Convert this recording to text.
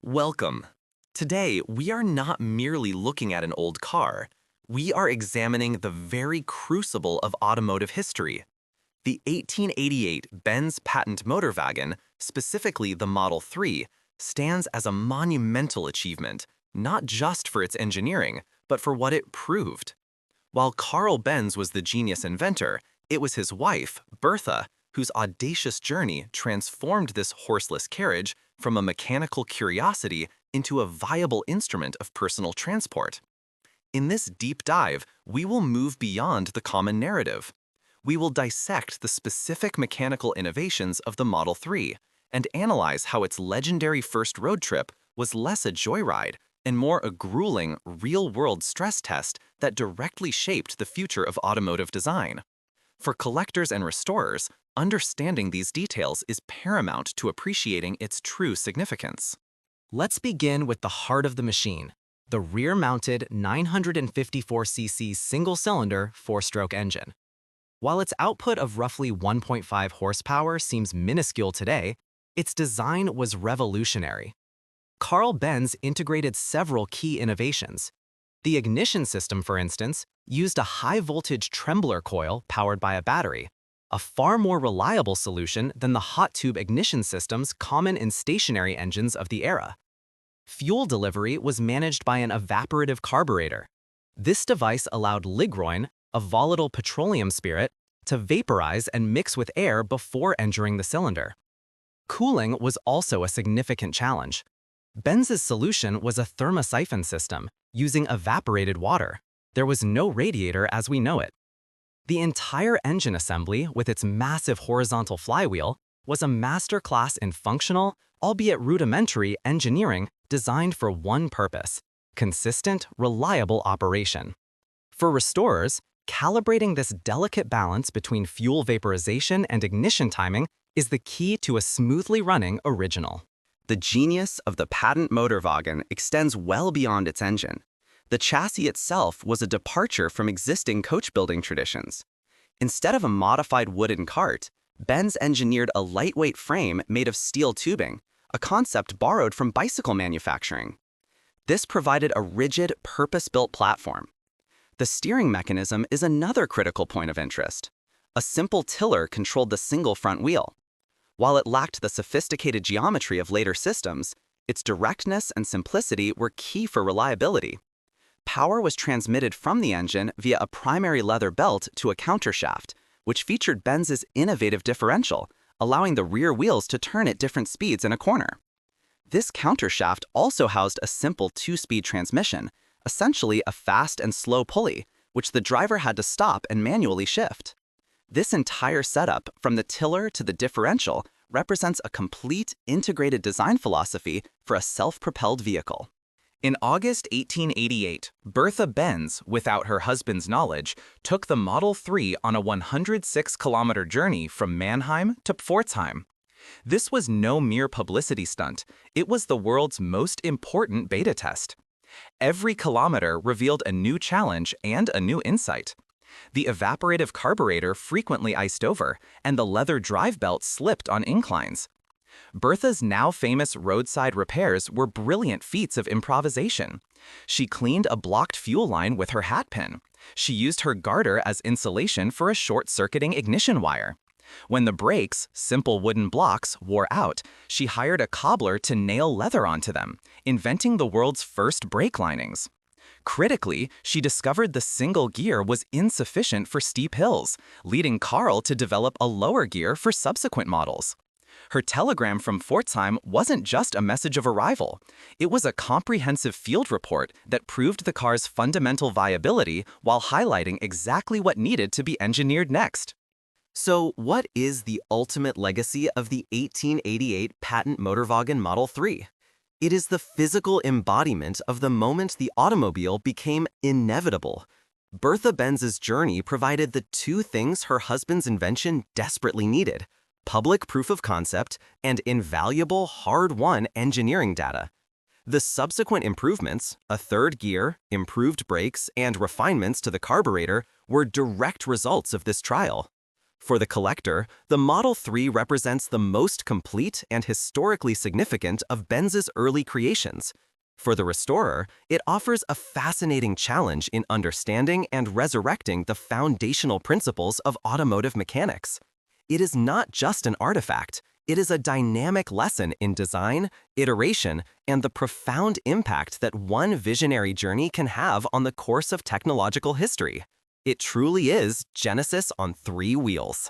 Welcome. Today, we are not merely looking at an old car. We are examining the very crucible of automotive history. The 1888 Benz Patent-Motorwagen, specifically the Model 3, stands as a monumental achievement, not just for its engineering, but for what it proved. While Carl Benz was the genius inventor, it was his wife, Bertha, whose audacious journey transformed this horseless carriage from a mechanical curiosity into a viable instrument of personal transport. In this deep dive, we will move beyond the common narrative. We will dissect the specific mechanical innovations of the Model 3 and analyze how its legendary first road trip was less a joyride and more a grueling, real-world stress test that directly shaped the future of automotive design. For collectors and restorers, understanding these details is paramount to appreciating its true significance. Let's begin with the heart of the machine, the rear-mounted 954cc single-cylinder four-stroke engine. While its output of roughly 1.5 horsepower seems minuscule today, its design was revolutionary. Carl Benz integrated several key innovations. The ignition system, for instance, used a high-voltage trembler coil powered by a battery, a far more reliable solution than the hot tube ignition systems common in stationary engines of the era. Fuel delivery was managed by an evaporative carburetor. This device allowed ligroin, a volatile petroleum spirit, to vaporize and mix with air before entering the cylinder. Cooling was also a significant challenge. Benz's solution was a thermosiphon system using evaporated water. There was no radiator as we know it. The entire engine assembly, with its massive horizontal flywheel, was a masterclass in functional, albeit rudimentary, engineering designed for one purpose: consistent, reliable operation. For restorers, calibrating this delicate balance between fuel vaporization and ignition timing is the key to a smoothly running original. The genius of the Patent-Motorwagen extends well beyond its engine. The chassis itself was a departure from existing coach-building traditions. Instead of a modified wooden cart, Benz engineered a lightweight frame made of steel tubing, a concept borrowed from bicycle manufacturing. This provided a rigid, purpose-built platform. The steering mechanism is another critical point of interest. A simple tiller controlled the single front wheel. While it lacked the sophisticated geometry of later systems, its directness and simplicity were key for reliability. Power was transmitted from the engine via a primary leather belt to a countershaft, which featured Benz's innovative differential, allowing the rear wheels to turn at different speeds in a corner. This countershaft also housed a simple two-speed transmission, essentially a fast and slow pulley, which the driver had to stop and manually shift. This entire setup, from the tiller to the differential, represents a complete, integrated design philosophy for a self-propelled vehicle. In August 1888, Bertha Benz, without her husband's knowledge, took the Model 3 on a 106-kilometer journey from Mannheim to Pforzheim. This was no mere publicity stunt. It was the world's most important beta test. Every kilometer revealed a new challenge and a new insight. The evaporative carburetor frequently iced over, and the leather drive belt slipped on inclines. Bertha's now famous roadside repairs were brilliant feats of improvisation. She cleaned a blocked fuel line with her hat pin. She used her garter as insulation for a short-circuiting ignition wire. When the brakes, simple wooden blocks, wore out, she hired a cobbler to nail leather onto them, inventing the world's first brake linings. Critically, she discovered the single gear was insufficient for steep hills, leading Carl to develop a lower gear for subsequent models. Her telegram from Pforzheim wasn't just a message of arrival. It was a comprehensive field report that proved the car's fundamental viability while highlighting exactly what needed to be engineered next. So, what is the ultimate legacy of the 1888 Patent-Motorwagen Model 3? It is the physical embodiment of the moment the automobile became inevitable. Bertha Benz's journey provided the two things her husband's invention desperately needed: public proof of concept and invaluable hard-won engineering data. The subsequent improvements, a third gear, improved brakes, and refinements to the carburetor, were direct results of this trial. For the collector, the Model 3 represents the most complete and historically significant of Benz's early creations. For the restorer, it offers a fascinating challenge in understanding and resurrecting the foundational principles of automotive mechanics. It is not just an artifact, it is a dynamic lesson in design, iteration, and the profound impact that one visionary journey can have on the course of technological history. It truly is Genesis on 3 wheels.